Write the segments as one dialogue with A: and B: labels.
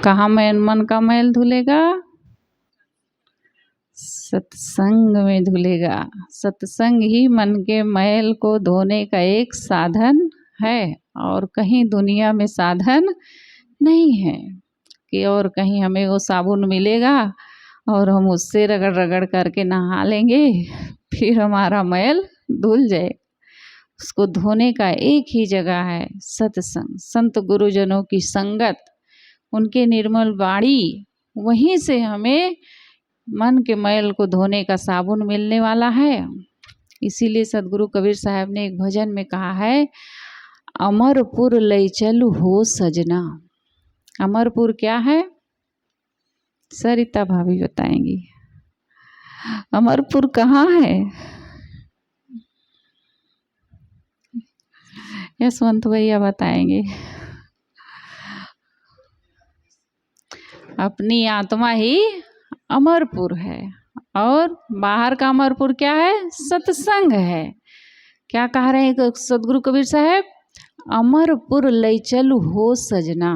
A: कहाँ मन का मैल धुलेगा? सत्संग में धुलेगा। सत्संग ही मन के मैल को धोने का एक साधन है और कहीं दुनिया में साधन नहीं है कि और कहीं हमें वो साबुन मिलेगा और हम उससे रगड़ रगड़ करके नहा लेंगे फिर हमारा मैल धुल जाए। उसको धोने का एक ही जगह है, सत्संग, संत गुरुजनों की संगत, उनके निर्मल वाणी, वहीं से हमें मन के मैल को धोने का साबुन मिलने वाला है। इसीलिए सदगुरु कबीर साहब ने एक भजन में कहा है, अमरपुर लई चलू हो सजना। अमरपुर क्या है? सरिता भाभी बताएंगी। अमरपुर कहाँ है? यशवंत भैया बताएंगे। अपनी आत्मा ही अमरपुर है और बाहर का अमरपुर क्या है? सत्संग है। क्या कह रहे हैं सदगुरु कबीर साहब? अमरपुर लई चलू हो सजना।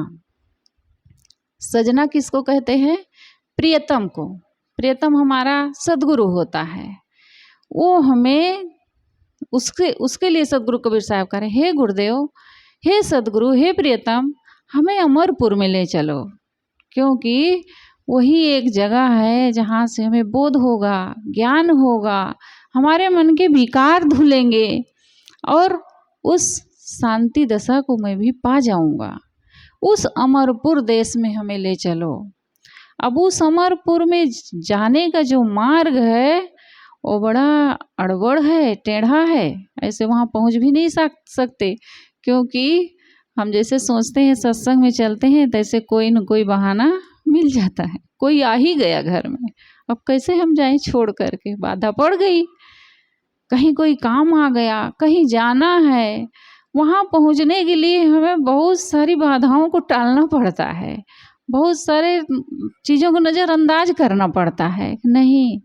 A: सजना किसको कहते हैं? प्रियतम को। प्रियतम हमारा सदगुरु होता है। वो हमें उसके लिए सदगुरु कबीर साहब कह रहे हैं, हे गुरुदेव, हे सदगुरु, हे प्रियतम, हमें अमरपुर में ले चलो, क्योंकि वही एक जगह है जहाँ से हमें बोध होगा, ज्ञान होगा, हमारे मन के विकार धुलेंगे और उस शांति दशा को मैं भी पा जाऊंगा। उस अमरपुर देश में हमें ले चलो। अब उस अमरपुर में जाने का जो मार्ग है वो बड़ा अड़बड़ है, टेढ़ा है। ऐसे वहाँ पहुँच भी नहीं सकते, क्योंकि हम जैसे सोचते हैं सत्संग में चलते हैं, तैसे कोई न कोई बहाना मिल जाता है। कोई आ ही गया घर में, अब कैसे हम जाएं छोड़ करके? बाधा पड़ गई, कहीं कोई काम आ गया, कहीं जाना है। वहाँ पहुँचने के लिए हमें बहुत सारी बाधाओं को टालना पड़ता है, बहुत सारे चीज़ों को नज़रअंदाज करना पड़ता है। नहीं,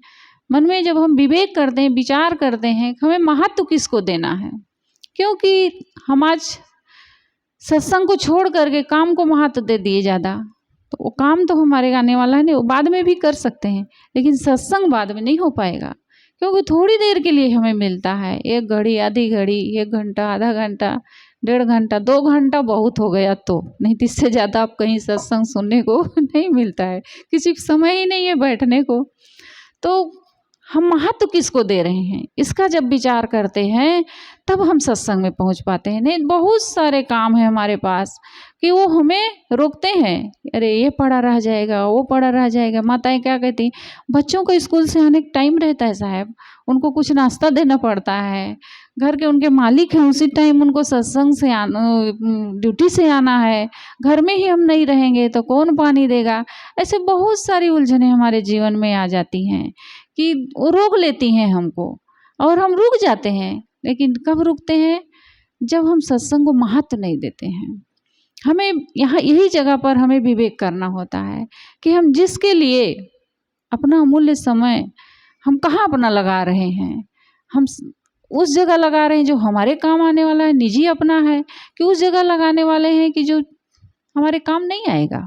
A: मन में जब हम विवेक करते हैं, विचार करते हैं, हमें महत्व किसको देना है, क्योंकि हम आज सत्संग को छोड़ करके काम को महत्व दे दिए ज़्यादा, तो वो काम तो हमारे आने वाला है नहीं, वो बाद में भी कर सकते हैं, लेकिन सत्संग बाद में नहीं हो पाएगा, क्योंकि थोड़ी देर के लिए हमें मिलता है। 1 घड़ी, आधी घड़ी, 1 घंटा, आधा घंटा, 1.5 घंटा, 2 घंटा बहुत हो गया तो, नहीं तो इससे ज़्यादा आप कहीं सत्संग सुनने को नहीं मिलता है, किसी को समय ही नहीं है बैठने को। तो हम महत्व किसको दे रहे हैं, इसका जब विचार करते हैं तब हम सत्संग में पहुंच पाते हैं। नहीं, बहुत सारे काम है हमारे पास कि वो हमें रोकते हैं। अरे ये पड़ा रह जाएगा, वो पड़ा रह जाएगा। माताएं क्या कहती, बच्चों को स्कूल से आने का टाइम रहता है साहब, उनको कुछ नाश्ता देना पड़ता है, घर के उनके मालिक हैं, उसी टाइम उनको सत्संग से ड्यूटी से आना है, घर में ही हम नहीं रहेंगे तो कौन पानी देगा। ऐसे बहुत सारी उलझनें हमारे जीवन में आ जाती हैं कि वो रोक लेती हैं हमको और हम रुक जाते हैं। लेकिन कब रुकते हैं? जब हम सत्संग को महत्व नहीं देते हैं। हमें यहाँ यही जगह पर हमें विवेक करना होता है कि हम जिसके लिए अपना अमूल्य समय हम कहाँ अपना लगा रहे हैं। हम उस जगह लगा रहे हैं जो हमारे काम आने वाला है, निजी अपना है, कि उस जगह लगाने वाले हैं कि जो हमारे काम नहीं आएगा।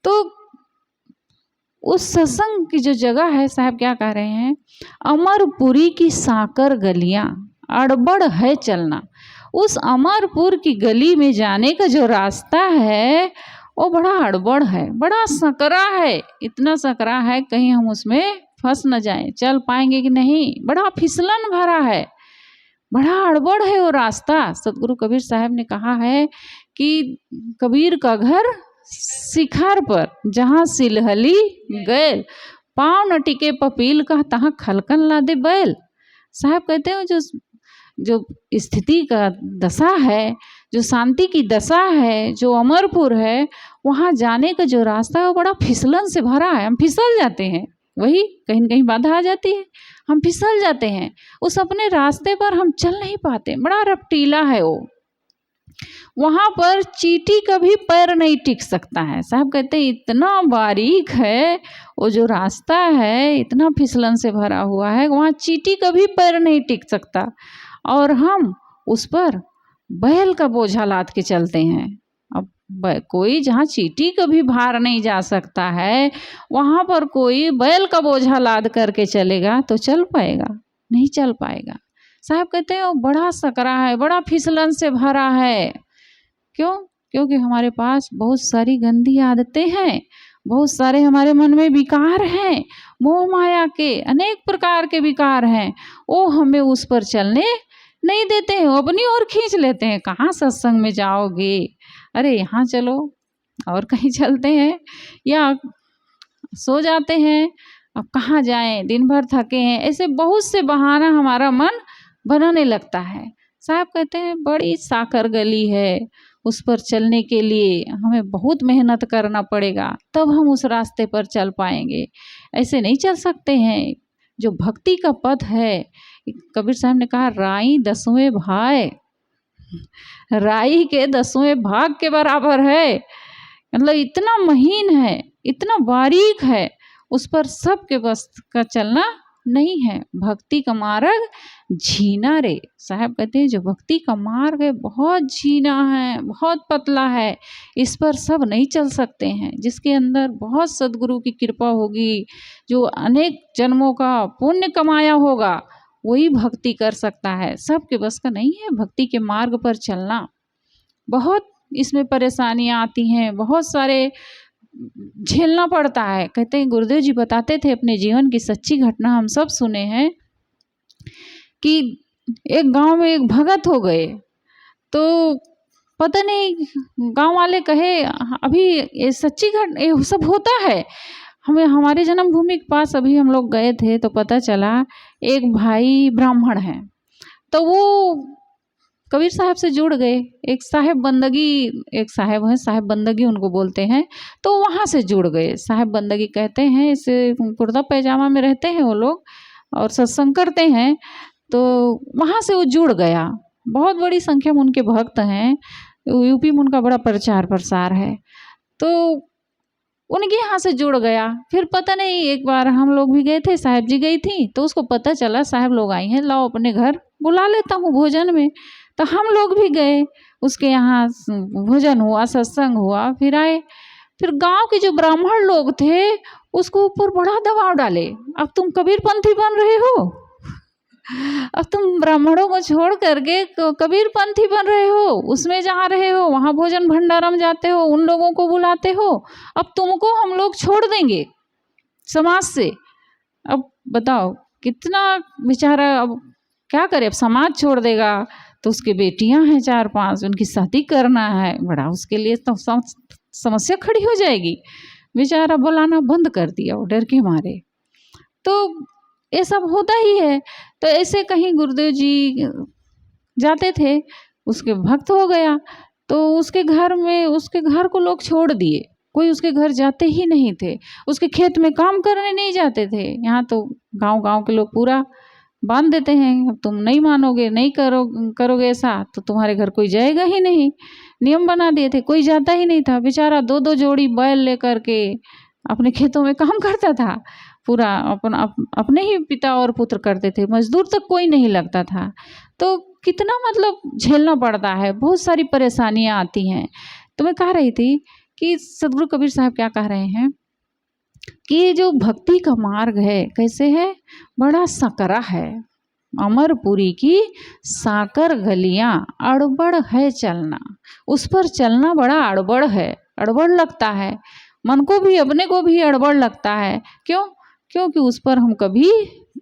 A: तो उस सत्संग की जो जगह है, साहब क्या कह रहे हैं, अमरपुरी की साकर गलियां अड़बड़ है चलना। उस अमरपुर की गली में जाने का जो रास्ता है वो बड़ा अड़बड़ है, बड़ा सकरा है। इतना सकरा है कहीं हम उसमें फंस न जाएं, चल पाएंगे कि नहीं, बड़ा फिसलन भरा है, बड़ा अड़बड़ है वो रास्ता। सदगुरु कबीर साहब ने कहा है कि कबीर का घर शिखर पर, जहाँ सिलहली गैल, पाँव न टिके पपील का, तहाँ खलकन लादे बैल। साहब कहते हैं जो स्थिति का दशा है, जो शांति की दशा है, जो अमरपुर है, वहाँ जाने का जो रास्ता है वो बड़ा फिसलन से भरा है। हम फिसल जाते हैं, वही कहीं न कहीं बाधा आ जाती है, हम फिसल जाते हैं, उस अपने रास्ते पर हम चल नहीं पाते, बड़ा रपटीला है वो। वहाँ पर चींटी का भी पैर नहीं टिक सकता है। साहब कहते हैं इतना बारीक है वो जो रास्ता है, इतना फिसलन से भरा हुआ है, वहाँ चींटी का भी पैर नहीं टिक सकता, और हम उस पर बैल का बोझा लाद के चलते हैं। अब कोई जहाँ चींटी कभी भार नहीं जा सकता है, वहाँ पर कोई बैल का बोझा लाद करके चलेगा तो चल पाएगा? नहीं चल पाएगा। साहब कहते हैं वो बड़ा सकरा है, बड़ा फिसलन से भरा है। क्यों? क्योंकि हमारे पास बहुत सारी गंदी आदतें हैं, बहुत सारे हमारे मन में विकार हैं, मोह माया के अनेक प्रकार के विकार हैं। वो हमें उस पर चलने नहीं देते हैं, वो अपनी ओर खींच लेते हैं। कहाँ सत्संग में जाओगे, अरे यहाँ चलो, और कहीं चलते हैं, या सो जाते हैं, अब कहाँ जाएं, दिन भर थके हैं। ऐसे बहुत से बहाना हमारा मन बनाने लगता है। साहब कहते हैं बड़ी साकर गली है, उस पर चलने के लिए हमें बहुत मेहनत करना पड़ेगा, तब हम उस रास्ते पर चल पाएंगे। ऐसे नहीं चल सकते हैं। जो भक्ति का पथ है, कबीर साहब ने कहा राई 10वें भाई, राई के 10वें भाग के बराबर है। मतलब इतना महीन है, इतना बारीक है, उस पर सबके बस का चलना नहीं है। भक्ति का मार्ग झीना रे। साहब कहते हैं जो भक्ति का मार्ग है बहुत झीना है, बहुत पतला है, इस पर सब नहीं चल सकते हैं। जिसके अंदर बहुत सद्गुरु की कृपा होगी, जो अनेक जन्मों का पुण्य कमाया होगा, वही भक्ति कर सकता है। सबके बस का नहीं है भक्ति के मार्ग पर चलना। बहुत इसमें परेशानियां आती हैं, बहुत सारे झेलना पड़ता है। कहते हैं गुरुदेव जी बताते थे अपने जीवन की सच्ची घटना, हम सब सुने हैं, कि एक गांव में एक भगत हो गए, तो पता नहीं गांव वाले कहे अभी ये सच्ची घटना, ये सब होता है। हमें हमारे जन्मभूमि के पास अभी हम लोग गए थे तो पता चला एक भाई ब्राह्मण है, तो वो कबीर साहब से जुड़ गए। एक साहेब बंदगी, एक साहेब है, साहेब बंदगी उनको बोलते हैं, तो वहाँ से जुड़ गए। साहेब बंदगी कहते हैं, इसे कुर्ता पैजामा में रहते हैं वो लोग और सत्संग करते हैं, तो वहाँ से वो जुड़ गया। बहुत बड़ी संख्या में उनके भक्त हैं, यूपी में उनका बड़ा प्रचार प्रसार है, तो उनके यहाँ से जुड़ गया। फिर पता नहीं एक बार हम लोग भी गए थे, साहेब जी गई थी, तो उसको पता चला साहेब लोग आई हैं, लाओ अपने घर बुला लेता हूँ भोजन में। तो हम लोग भी गए, उसके यहाँ भोजन हुआ, सत्संग हुआ, फिर आए। फिर गांव के जो ब्राह्मण लोग थे उसको ऊपर बड़ा दबाव डाले, अब तुम कबीरपंथी बन रहे हो, अब तुम ब्राह्मणों को छोड़ करके कबीरपंथी बन रहे हो, उसमें जा रहे हो, वहाँ भोजन भंडारम जाते हो, उन लोगों को बुलाते हो, अब तुमको हम लोग छोड़ देंगे समाज से। अब बताओ कितना बेचारा, अब क्या करे, अब समाज छोड़ देगा तो उसकी बेटियां हैं 4-5, उनकी शादी करना है, बड़ा उसके लिए तो समस्या खड़ी हो जाएगी। बेचारा बुलाना बंद कर दिया वो डर के मारे। तो ये सब होता ही है। तो ऐसे कहीं गुरुदेव जी जाते थे, उसके भक्त हो गया, तो उसके घर में, उसके घर को लोग छोड़ दिए, कोई उसके घर जाते ही नहीं थे, उसके खेत में काम करने नहीं जाते थे। यहाँ तो गांव के लोग पूरा बांध देते हैं, अब तुम नहीं मानोगे, नहीं करोगे ऐसा तो तुम्हारे घर कोई जाएगा ही नहीं, नियम बना दिए थे, कोई जाता ही नहीं था। बेचारा 2-2 जोड़ी बैल लेकर के अपने खेतों में काम करता था, पूरा अपने ही पिता और पुत्र करते थे, मजदूर तक कोई नहीं लगता था। तो कितना मतलब झेलना पड़ता है, बहुत सारी परेशानियां आती हैं। तो मैं कह रही थी कि सदगुरु कबीर साहब क्या कह रहे हैं कि ये जो भक्ति का मार्ग है कैसे है, बड़ा सकरा है। अमरपुरी की साकर गलियां अड़बड़ है चलना, उस पर चलना बड़ा अड़बड़ है, अड़बड़ लगता है, मन को भी अपने को भी अड़बड़ लगता है। क्यों? क्योंकि उस पर हम कभी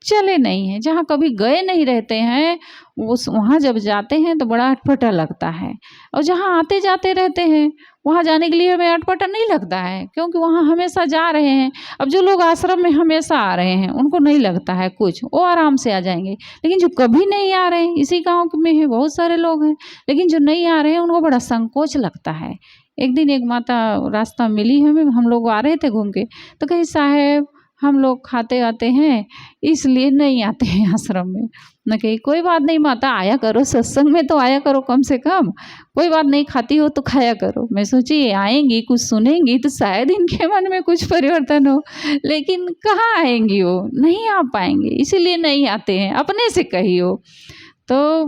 A: चले नहीं हैं, जहाँ कभी गए नहीं रहते हैं, वहाँ जब जाते हैं तो बड़ा अटपटा लगता है। और जहाँ आते जाते रहते हैं वहाँ जाने के लिए हमें अटपटा नहीं लगता है, क्योंकि वहाँ हमेशा जा रहे हैं। अब जो लोग आश्रम में हमेशा आ रहे हैं उनको नहीं लगता है कुछ, वो आराम से आ जाएंगे। लेकिन जो कभी नहीं आ रहे हैं, इसी गाँव में है बहुत सारे लोग हैं, लेकिन जो नहीं आ रहे हैं उनको बड़ा संकोच लगता है। एक दिन एक माता रास्ता मिली हमें, हम लोग आ रहे थे घूम के, तो कही साहेब हम लोग खाते आते हैं इसलिए नहीं आते हैं आश्रम में। मैं कही कोई बात नहीं माता, आया करो सत्संग में, तो आया करो कम से कम, कोई बात नहीं, खाती हो तो खाया करो। मैं सोची आएंगी कुछ सुनेंगी तो शायद इनके मन में कुछ परिवर्तन हो, लेकिन कहाँ आएंगी, वो नहीं आ पाएंगे, इसीलिए नहीं आते हैं, अपने से कही हो। तो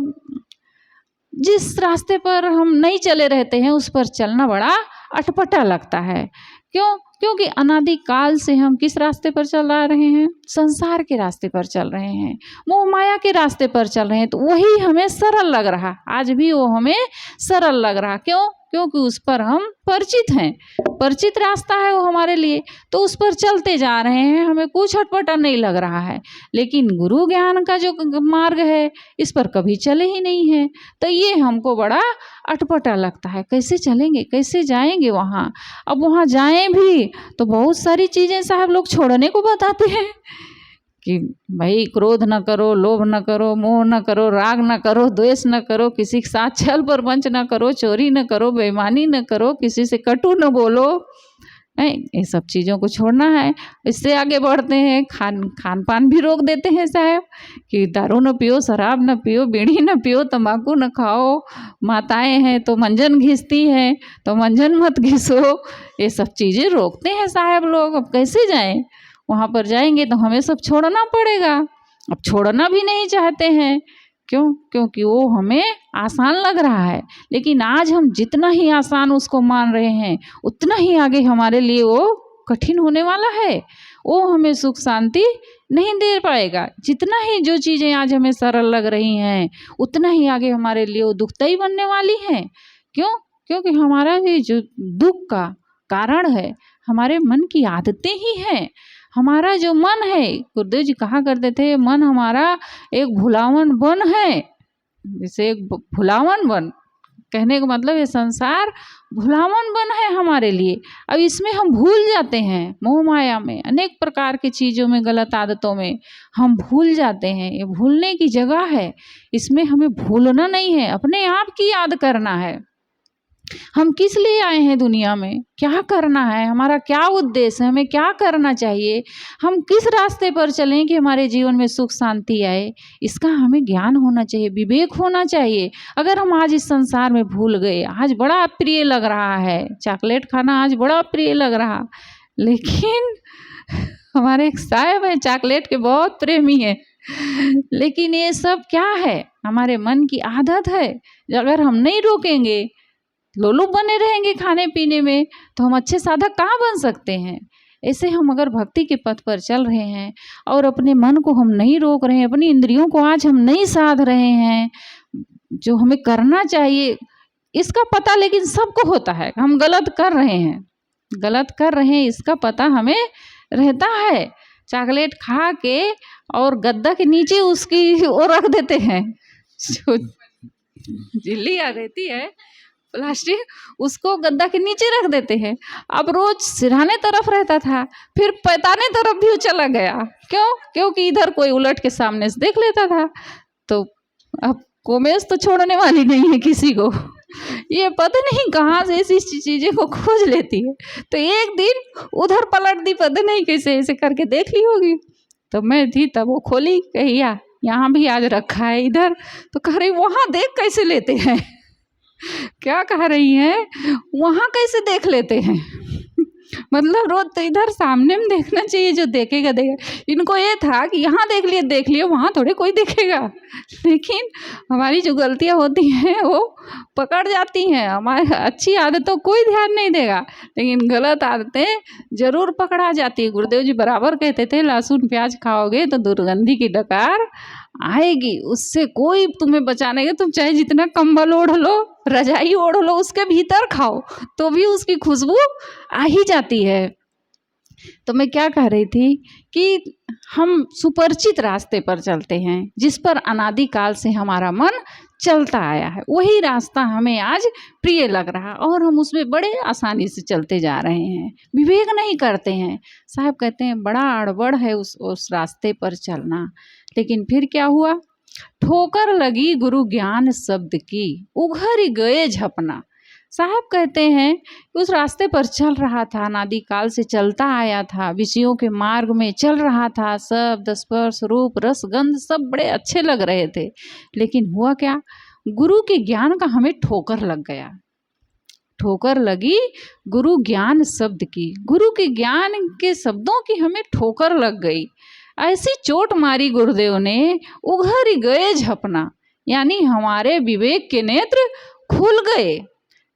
A: जिस रास्ते पर हम नहीं चले रहते हैं उस पर चलना बड़ा अटपटा लगता है। क्यों? क्योंकि अनादिकाल से हम किस रास्ते पर चल रहे हैं? संसार के रास्ते पर चल रहे हैं, मोह माया के रास्ते पर चल रहे हैं। तो वही हमें सरल लग रहा, आज भी वो हमें सरल लग रहा। क्यों? क्योंकि उस पर हम परिचित हैं, परिचित रास्ता है वो हमारे लिए, तो उस पर चलते जा रहे हैं, हमें कुछ अटपटा नहीं लग रहा है। लेकिन गुरु ज्ञान का जो मार्ग है इस पर कभी चले ही नहीं है, तो ये हमको बड़ा अटपटा लगता है। कैसे चलेंगे, कैसे जाएंगे वहाँ? अब वहाँ जाएं भी तो बहुत सारी चीज़ें साहब लोग छोड़ने को बताते हैं कि भाई क्रोध न करो, लोभ न करो, मोह न करो, राग न करो, द्वेष न करो, किसी के साथ छल प्रपंच न करो, चोरी न करो, बेईमानी न करो, किसी से कटु न बोलो। नहीं, ये सब चीज़ों को छोड़ना है। इससे आगे बढ़ते हैं, खान पान भी रोक देते हैं साहब कि दारू न पियो, शराब न पियो, बीड़ी न पियो, तंबाकू न खाओ। माताएं हैं तो मंजन घिसती हैं, तो मंजन मत घिसो। ये सब चीज़ें रोकते हैं साहब लोग। अब कैसे जाएं? वहाँ पर जाएंगे तो हमें सब छोड़ना पड़ेगा। अब छोड़ना भी नहीं चाहते हैं। क्यों? क्योंकि वो हमें आसान लग रहा है। लेकिन आज हम जितना ही आसान उसको मान रहे हैं उतना ही आगे हमारे लिए वो कठिन होने वाला है। वो हमें सुख शांति नहीं दे पाएगा। जितना ही जो चीज़ें आज हमें सरल लग रही हैं उतना ही आगे हमारे लिए वो दुखदायी बनने वाली हैं। क्यों? क्योंकि हमारा ये जो दुख का कारण है हमारे मन की आदतें ही हैं। हमारा जो मन है, गुरुदेव जी कहा करते थे, मन हमारा एक भुलावन वन है। जैसे एक भुलावन वन कहने का मतलब ये संसार भुलावन वन है हमारे लिए। अब इसमें हम भूल जाते हैं, मोह माया में, अनेक प्रकार की चीज़ों में, गलत आदतों में हम भूल जाते हैं। ये भूलने की जगह है, इसमें हमें भूलना नहीं है, अपने आप की याद करना है। हम किस लिए आए हैं दुनिया में, क्या करना है, हमारा क्या उद्देश्य है, हमें क्या करना चाहिए, हम किस रास्ते पर चलें कि हमारे जीवन में सुख शांति आए, इसका हमें ज्ञान होना चाहिए, विवेक होना चाहिए। अगर हम आज इस संसार में भूल गए, आज बड़ा प्रिय लग रहा है चॉकलेट खाना, आज बड़ा प्रिय लग रहा, लेकिन हमारे एक साहब हैं चॉकलेट के बहुत प्रेमी है, लेकिन ये सब क्या है? हमारे मन की आदत है। अगर हम नहीं रोकेंगे, लोलुप बने रहेंगे खाने पीने में, तो हम अच्छे साधक कहाँ बन सकते हैं? ऐसे हम अगर भक्ति के पथ पर चल रहे हैं और अपने मन को हम नहीं रोक रहे हैं, अपनी इंद्रियों को आज हम नहीं साध रहे हैं, जो हमें करना चाहिए इसका पता लेकिन सबको होता है, हम गलत कर रहे हैं, गलत कर रहे हैं इसका पता हमें रहता है। चॉकलेट खा के और गद्दा के नीचे उसकी वो रख देते हैं, जो झिल्ली आ रहती है प्लास्टिक, उसको गद्दा के नीचे रख देते हैं। अब रोज सिरहाने तरफ रहता था, फिर पैताने तरफ भी चला गया। क्यों? क्योंकि इधर कोई उलट के सामने से देख लेता था। तो अब कोमेश तो छोड़ने वाली नहीं है किसी को, ये पता नहीं कहाँ से ऐसी चीज़ें को खोज लेती है। तो एक दिन उधर पलट दी, पता नहीं कैसे ऐसे करके देख ली होगी। तो मैं थी तब वो खोली, कहिया यहाँ भी आज रखा है इधर, तो कह रही वहाँ देख कैसे लेते हैं, क्या कह रही हैं, वहाँ कैसे देख लेते हैं? मतलब रोज तो इधर सामने में देखना चाहिए, जो देखेगा देखेगा। इनको ये था कि यहाँ देख लिए वहाँ थोड़े कोई देखेगा। लेकिन हमारी जो गलतियाँ होती हैं वो पकड़ जाती हैं। हमारी अच्छी आदतों कोई ध्यान नहीं देगा, लेकिन गलत आदतें जरूर पकड़ा जाती है। गुरुदेव जी बराबर कहते थे, लहसुन प्याज खाओगे तो दुर्गंधी की डकार आएगी, उससे कोई तुम्हें बचाने के, तुम चाहे जितना कंबल ओढ़ लो, रजाई ओढ़ लो, उसके भीतर खाओ तो भी उसकी खुशबू आ ही जाती है। तो मैं क्या कह रही थी कि हम सुपरिचित रास्ते पर चलते हैं, जिस पर अनादिकाल से हमारा मन चलता आया है, वही रास्ता हमें आज प्रिय लग रहा और हम उसमें बड़े आसानी से चलते जा रहे हैं, विवेक नहीं करते हैं। साहब कहते हैं बड़ा अड़बड़ है उस रास्ते पर चलना। लेकिन फिर क्या हुआ? ठोकर लगी गुरु ज्ञान शब्द की, उघर गए झपना। साहब कहते हैं कि उस रास्ते पर चल रहा था, अनादिकाल से चलता आया था, विषयों के मार्ग में चल रहा था, शब्द स्पर्श रूप रस गंध सब बड़े अच्छे लग रहे थे। लेकिन हुआ क्या? गुरु के ज्ञान का हमें ठोकर लग गया। ठोकर लगी गुरु ज्ञान शब्द की, गुरु के ज्ञान के शब्दों की हमें ठोकर लग गई। ऐसी चोट मारी गुरुदेव ने, उघर गए झपना, यानी हमारे विवेक के नेत्र खुल गए।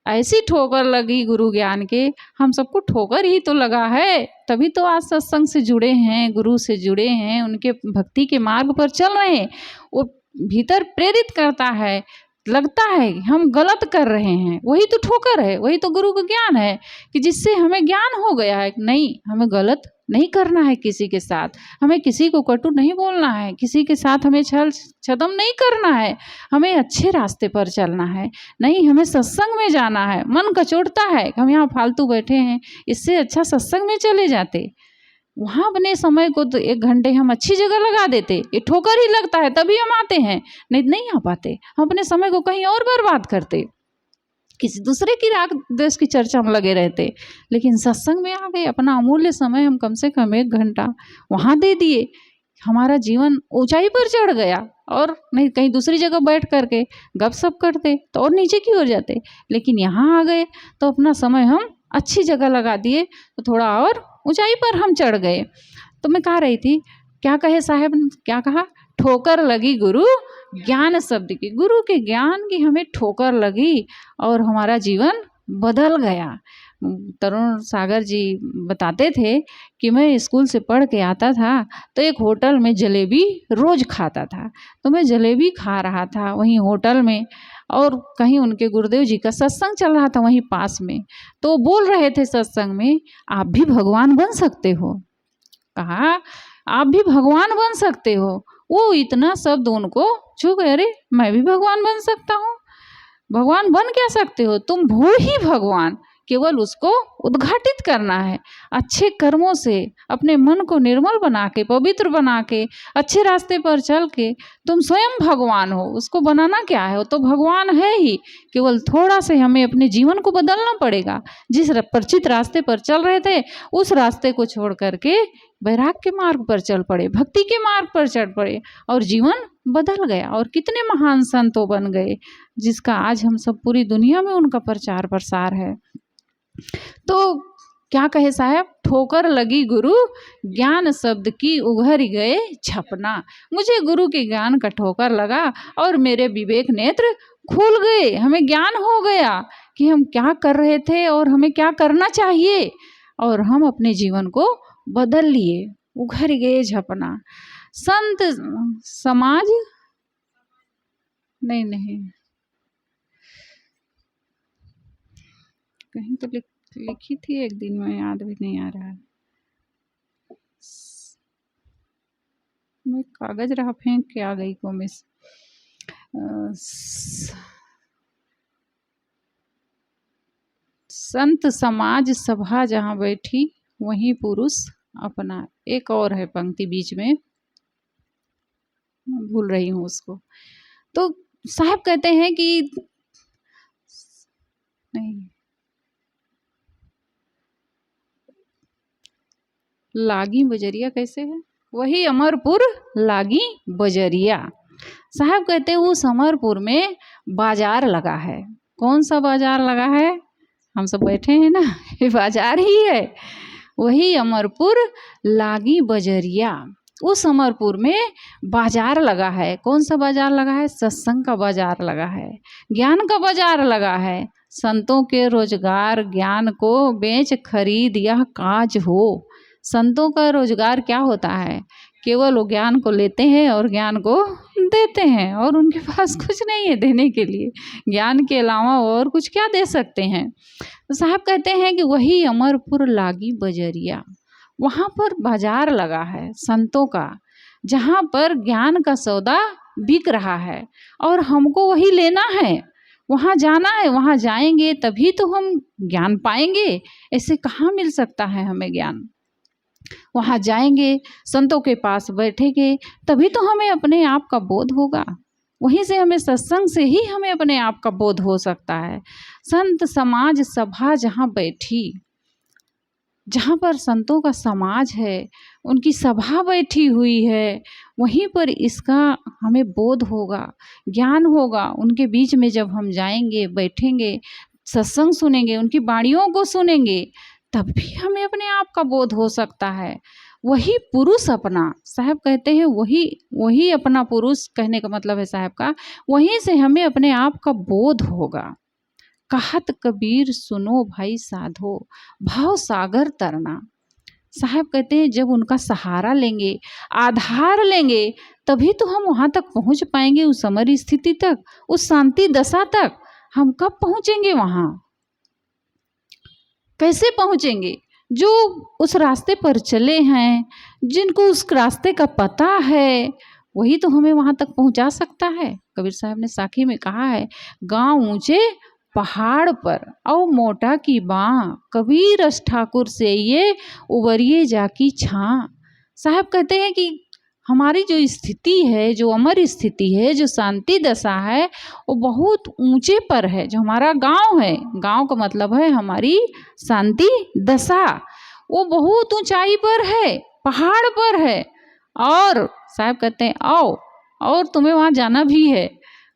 A: ऐसी ठोकर लगी गुरु ज्ञान के, हम सबको ठोकर ही तो लगा है, तभी तो आज सत्संग से जुड़े हैं, गुरु से जुड़े हैं, उनके भक्ति के मार्ग पर चल रहे हैं। वो भीतर प्रेरित करता है, लगता है हम गलत कर रहे हैं, वही तो ठोकर है, वही तो गुरु का ज्ञान है कि जिससे हमें ज्ञान हो गया है नहीं, हमें गलत नहीं करना है, किसी के साथ हमें किसी को कटु नहीं बोलना है, किसी के साथ हमें छल छदम नहीं करना है, हमें अच्छे रास्ते पर चलना है। नहीं, हमें सत्संग में जाना है। मन कचोटता है हम यहाँ फालतू बैठे हैं, इससे अच्छा सत्संग में चले जाते, वहाँ अपने समय को तो 1 घंटे हम अच्छी जगह लगा देते। ये ठोकर ही लगता है तभी हम आते हैं, नहीं आ पाते, हम अपने समय को कहीं और बर्बाद करते, किसी दूसरे की राग देश की चर्चा में लगे रहते। लेकिन सत्संग में आ गए, अपना अमूल्य समय हम कम से कम 1 घंटा वहाँ दे दिए, हमारा जीवन ऊंचाई पर चढ़ गया। और नहीं कहीं दूसरी जगह बैठ करके गपशप करते तो और नीचे की ओर जाते, लेकिन यहाँ आ गए तो अपना समय हम अच्छी जगह लगा दिए, तो थोड़ा और ऊंचाई पर हम चढ़ गए। तो मैं कह रही थी, क्या कहे साहब, क्या कहा, ठोकर लगी गुरु ज्ञान शब्द की, गुरु के ज्ञान की हमें ठोकर लगी और हमारा जीवन बदल गया। तरुण सागर जी बताते थे कि मैं स्कूल से पढ़ के आता था तो एक होटल में जलेबी रोज़ खाता था, तो मैं जलेबी खा रहा था वहीं होटल में, और कहीं उनके गुरुदेव जी का सत्संग चल रहा था वहीं पास में, तो बोल रहे थे सत्संग में, आप भी भगवान बन सकते हो। कहा आप भी भगवान बन सकते हो। वो इतना शब्द उनको छू गए, अरे मैं भी भगवान बन सकता हूँ। भगवान बन क्या सकते हो, तुम हो ही भगवान, केवल उसको उद्घाटित करना है। अच्छे कर्मों से अपने मन को निर्मल बना के, पवित्र बना के, अच्छे रास्ते पर चल के तुम स्वयं भगवान हो। उसको बनाना क्या है, वो तो भगवान है ही, केवल थोड़ा से हमें अपने जीवन को बदलना पड़ेगा। जिस परिचित रास्ते पर चल रहे थे उस रास्ते को छोड़ करके वैराग्य के मार्ग पर चल पड़े, भक्ति के मार्ग पर चढ़ पड़े, और जीवन बदल गया। और कितने महान संतों बन गए, जिसका आज हम सब पूरी दुनिया में उनका प्रचार प्रसार है। तो क्या कहे साहब, ठोकर लगी गुरु ज्ञान शब्द की उघर गए छपना। मुझे गुरु के ज्ञान का ठोकर लगा और मेरे विवेक नेत्र खुल गए, हमें ज्ञान हो गया कि हम क्या कर रहे थे और हमें क्या करना चाहिए, और हम अपने जीवन को बदल लिए, उघर गए झपना। संत समाज नहीं कहीं तो लिखी थी एक दिन, में याद भी नहीं आ रहा है, मैं कागज रहा फेंक के आ गई को मिस। संत समाज सभा जहाँ बैठी वहीं पुरुष अपना, एक और है पंक्ति बीच में, भूल रही हूँ उसको। तो साहब कहते हैं कि नहीं, लागी बजरिया कैसे है, वही अमरपुर लागी बजरिया। साहब कहते हैं उस अमरपुर में बाजार लगा है। कौन सा बाजार लगा है, हम सब बैठे हैं ना, ये बाजार ही है, वही अमरपुर लागी बजरिया। उस अमरपुर में बाजार लगा है। कौन सा बाजार लगा है, सत्संग का बाजार लगा है, ज्ञान का बाजार लगा है। संतों के रोजगार ज्ञान को बेच खरीद यह काज हो। संतों का रोजगार क्या होता है, केवल वो ज्ञान को लेते हैं और ज्ञान को देते हैं, और उनके पास कुछ नहीं है देने के लिए, ज्ञान के अलावा और कुछ क्या दे सकते हैं। तो साहब कहते हैं कि वही अमरपुर लागी बजरिया, वहाँ पर बाजार लगा है संतों का, जहाँ पर ज्ञान का सौदा बिक रहा है और हमको वही लेना है, वहाँ जाना है, वहाँ जाएंगे तभी तो हम ज्ञान पाएंगे, ऐसे कहाँ मिल सकता है हमें ज्ञान। वहाँ जाएंगे, संतों के पास बैठेंगे तभी तो हमें अपने आप का बोध होगा, वहीं से हमें सत्संग से ही हमें अपने आप का बोध हो सकता है। संत समाज सभा जहाँ बैठी, जहाँ पर संतों का समाज है, उनकी सभा बैठी हुई है, वहीं पर इसका हमें बोध होगा, ज्ञान होगा। उनके बीच में जब हम जाएंगे, बैठेंगे, सत्संग सुनेंगे, उनकी वाणियों को सुनेंगे, तब भी हमें अपने आप का बोध हो सकता है। वही पुरुष अपना, साहब कहते हैं वही वही अपना पुरुष, कहने का मतलब है साहब का, वहीं से हमें अपने आप का बोध होगा। कहत कबीर सुनो भाई साधो, भाव सागर तरना। साहब कहते हैं जब उनका सहारा लेंगे, आधार लेंगे, तभी तो हम वहाँ तक पहुँच पाएंगे, उस अमर स्थिति तक, उस शांति दशा तक। हम कब पहुँचेंगे वहाँ? कैसे पहुँचेंगे? जो उस रास्ते पर चले हैं, जिनको उस रास्ते का पता है, वही तो हमें वहाँ तक पहुँचा सकता है। कबीर साहब ने साखी में कहा है, गांव ऊंचे पहाड़ पर औ मोटा की बाँ, कबीर रस ठाकुर से ये उबरिए जाकी छां। साहब कहते हैं कि हमारी जो स्थिति है, जो अमर स्थिति है, जो शांति दशा है, वो बहुत ऊंचे पर है। जो हमारा गांव है, गांव का मतलब है हमारी शांति दशा, वो बहुत ऊंचाई पर है, पहाड़ पर है। और साहब कहते हैं आओ, और तुम्हें वहाँ जाना भी है,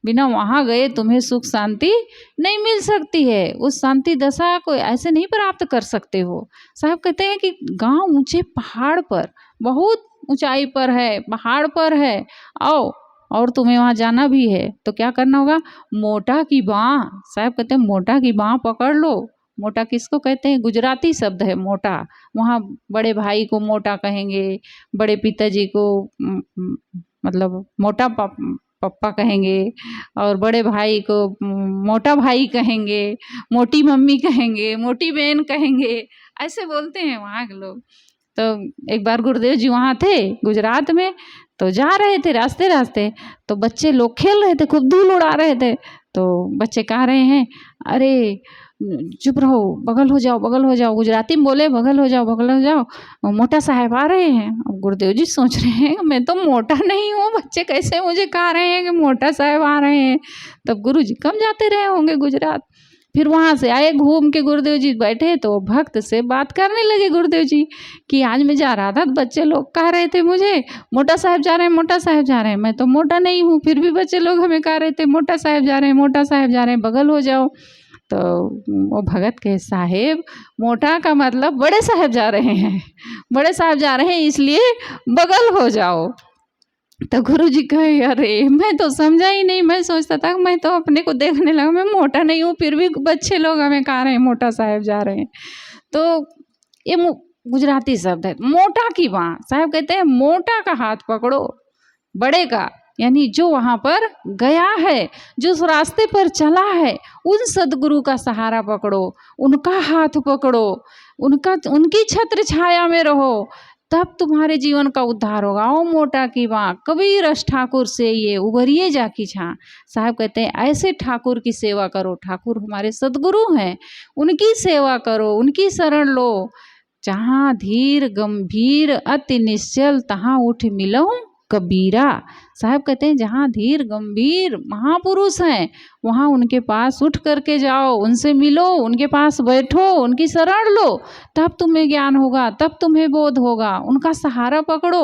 A: बिना वहाँ गए तुम्हें सुख शांति नहीं मिल सकती है। उस शांति दशा को ऐसे नहीं प्राप्त कर सकते हो। साहब कहते हैं कि गांव ऊंचे पहाड़ पर, बहुत ऊंचाई पर है, पहाड़ पर है, आओ, और तुम्हें वहाँ जाना भी है तो क्या करना होगा? मोटा की बाँ। साहब कहते हैं मोटा की बाँ पकड़ लो। मोटा किसको कहते हैं? गुजराती शब्द है मोटा। वहाँ बड़े भाई को मोटा कहेंगे, बड़े पिताजी को मतलब मोटा पप्पा कहेंगे, और बड़े भाई को मोटा भाई कहेंगे, मोटी मम्मी कहेंगे, मोटी बहन कहेंगे, ऐसे बोलते हैं वहाँ के लोग। तो एक बार गुरुदेव जी वहाँ थे गुजरात में, तो जा रहे थे रास्ते रास्ते, तो बच्चे लोग खेल रहे थे, खूब धूल उड़ा रहे थे। तो बच्चे कह रहे हैं, अरे चुप रहो, बगल हो जाओ, बगल हो जाओ। गुजराती में बोले, बगल हो जाओ, बगल हो जाओ, मोटा साहब आ रहे हैं। अब गुरुदेव जी सोच रहे हैं मैं तो मोटा नहीं हूँ, बच्चे कैसे मुझे कह रहे हैं कि मोटा साहब आ रहे हैं। तब गुरु जी कम जाते रहे होंगे गुजरात। फिर वहाँ से आए घूम के, गुरुदेव जी बैठे तो भक्त से बात करने लगे गुरुदेव जी कि आज मैं जा रहा था, बच्चे लोग कह रहे थे मुझे मोटा साहब जा रहे हैं, मोटा साहब जा रहे हैं। मैं तो मोटा नहीं हूँ, फिर भी बच्चे लोग हमें कह रहे थे मोटा साहब जा रहे हैं, मोटा साहब जा रहे हैं, बगल हो जाओ। तो वो भगत के साहेब, मोटा का मतलब बड़े साहब जा रहे हैं, बड़े साहब जा रहे हैं इसलिए बगल हो जाओ। तो गुरु जी कहे, अरे मैं तो समझा ही नहीं, मैं सोचता था मैं तो अपने को देखने लगा, मैं मोटा नहीं हूँ, फिर भी बच्चे लोग हमें कह रहे हैं मोटा साहब जा रहे हैं। तो ये गुजराती शब्द है, मोटा की बाँ। साहब कहते हैं मोटा का हाथ पकड़ो, बड़े का, यानी जो वहाँ पर गया है, जो उस रास्ते पर चला है, उन सदगुरु का सहारा पकड़ो, उनका हाथ पकड़ो, उनकी छत्र छाया में रहो, तब तुम्हारे जीवन का उद्धार होगा। ओ मोटा की बाँ, कबीर रस ठाकुर से ये उभरिए जाकी छां। साहब कहते हैं ऐसे ठाकुर की सेवा करो। ठाकुर हमारे सदगुरु हैं, उनकी सेवा करो, उनकी शरण लो। जहाँ धीर गंभीर अति निश्चल, तहाँ उठ मिलऊं कबीरा। साहब कहते हैं जहाँ धीर गंभीर महापुरुष हैं, वहाँ उनके पास उठ करके जाओ, उनसे मिलो, उनके पास बैठो, उनकी शरण लो, तब तुम्हें ज्ञान होगा, तब तुम्हें बोध होगा। उनका सहारा पकड़ो।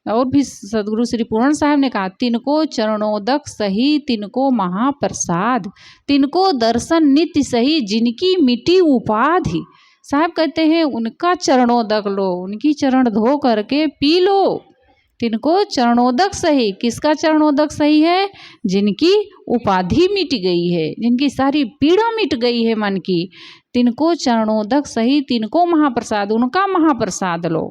A: और भी सदगुरु श्री पूर्ण साहब ने कहा, तिनको चरणोदक सही, तिनको महाप्रसाद, तिनको दर्शन नित्य सही, जिनकी मिटी उपाधि। साहब कहते हैं उनका चरणोदक लो, उनकी चरण धो करके पी लो। तिनको चरणोदक सही, किसका चरणोदक सही है? जिनकी उपाधि मिट गई है, जिनकी सारी पीड़ा मिट गई है मन की। तिनको चरणोदक सही, तिनको महाप्रसाद, उनका महाप्रसाद लो।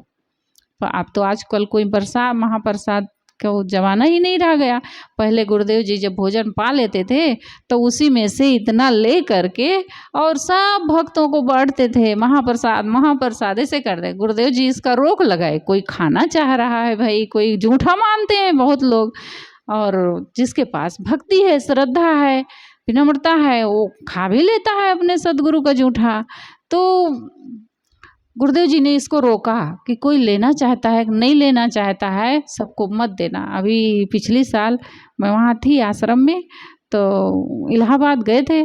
A: अब तो आजकल कोई महाप्रसाद का जमाना ही नहीं रह गया। पहले गुरुदेव जी जब भोजन पा लेते थे तो उसी में से इतना ले करके और सब भक्तों को बांटते थे, महाप्रसाद महाप्रसाद ऐसे कर दे। गुरुदेव जी इसका रोक लगाए, कोई खाना चाह रहा है भाई, कोई जूठा मानते हैं बहुत लोग, और जिसके पास भक्ति है, श्रद्धा है, विनम्रता है, वो खा भी लेता है अपने सदगुरु का जूठा। तो गुरुदेव जी ने इसको रोका कि कोई लेना चाहता है, नहीं लेना चाहता है, सबको मत देना। अभी पिछली साल मैं वहाँ थी आश्रम में, तो इलाहाबाद गए थे,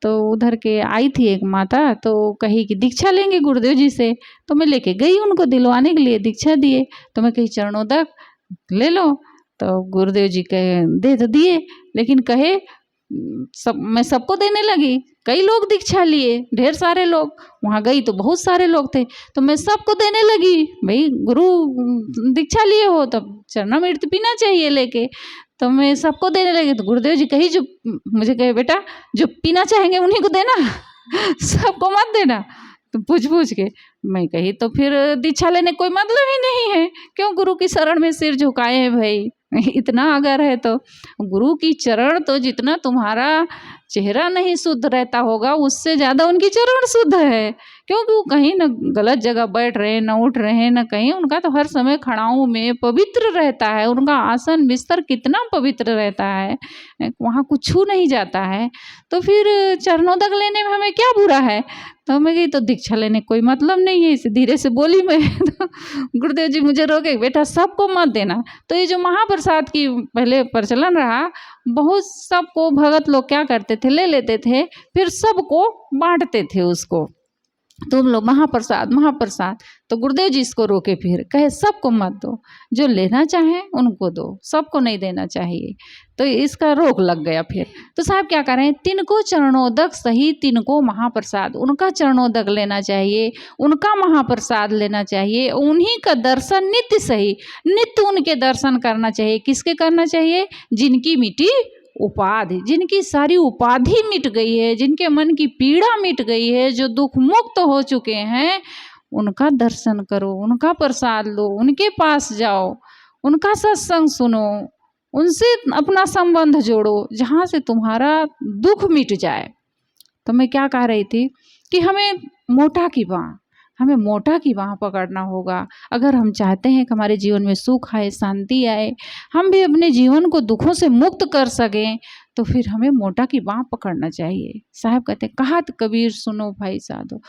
A: तो उधर के आई थी एक माता, तो कही कि दीक्षा लेंगे गुरुदेव जी से। तो मैं लेके गई उनको दिलवाने के लिए, दीक्षा दिए। तो मैं कही चरणोदक ले लो, तो गुरुदेव जी कहे दे तो दिए, लेकिन कहे मैं सबको देने लगी। कई लोग दीक्षा लिए, ढेर सारे लोग, वहाँ गई तो बहुत सारे लोग थे, तो मैं सबको देने लगी। भाई गुरु दीक्षा लिए हो तब चरणामृत पीना चाहिए लेके, तो मैं सबको देने लगी। तो गुरुदेव जी कही, जो मुझे कहे बेटा जो पीना चाहेंगे उन्हीं को देना सबको मत देना। तो पूछ के मैं कही तो फिर दीक्षा लेने कोई मतलब ही नहीं है, क्यों गुरु की शरण में सिर झुकाए हैं भाई। इतना अगर है तो गुरु की चरण, तो जितना तुम्हारा चेहरा नहीं शुद्ध रहता होगा उससे ज़्यादा उनकी चरण शुद्ध है, क्योंकि वो कहीं न गलत जगह बैठ रहे न उठ रहे न कहीं, उनका तो हर समय खड़ाओं में पवित्र रहता है, उनका आसन बिस्तर कितना पवित्र रहता है, वहाँ कुछ छू नहीं जाता है। तो फिर चरणोदक लेने में हमें क्या बुरा है। तो मैं गई तो दीक्षा लेने कोई मतलब नहीं है, इसे धीरे से बोली मैं। तो गुरुदेव जी मुझे रोके, बेटा सबको मत देना। तो ये जो महाप्रसाद की पहले प्रचलन रहा, बहुत सबको भगत लोग क्या करते थे, ले लेते थे, फिर सबको बांटते थे उसको, तुम लोग महाप्रसाद महाप्रसाद। तो गुरुदेव जी इसको रोके, फिर कहे सबको मत दो, जो लेना चाहे उनको दो, सबको नहीं देना चाहिए। तो इसका रोक लग गया फिर। तो साहब क्या करें, तिनको चरणोदक सही तिनको महाप्रसाद, उनका चरणोदक लेना चाहिए, उनका महाप्रसाद लेना चाहिए, उन्हीं का दर्शन नित्य सही, नित्य उनके दर्शन करना चाहिए। किसके करना चाहिए, जिनकी मिटी उपाधि, जिनकी सारी उपाधि मिट गई है, जिनके मन की पीड़ा मिट गई है, जो दुख मुक्त हो चुके हैं, उनका दर्शन करो, उनका प्रसाद लो, उनके पास जाओ, उनका सत्संग सुनो, उनसे अपना संबंध जोड़ो, जहाँ से तुम्हारा दुख मिट जाए। तो मैं क्या कह रही थी कि हमें मोटा की बाँह पकड़ना होगा। अगर हम चाहते हैं कि हमारे जीवन में सुख आए, शांति आए, हम भी अपने जीवन को दुखों से मुक्त कर सकें, तो फिर हमें मोटा की बाँह पकड़ना चाहिए। साहब कहते हैं, कहात कबीर सुनो भाई साधो,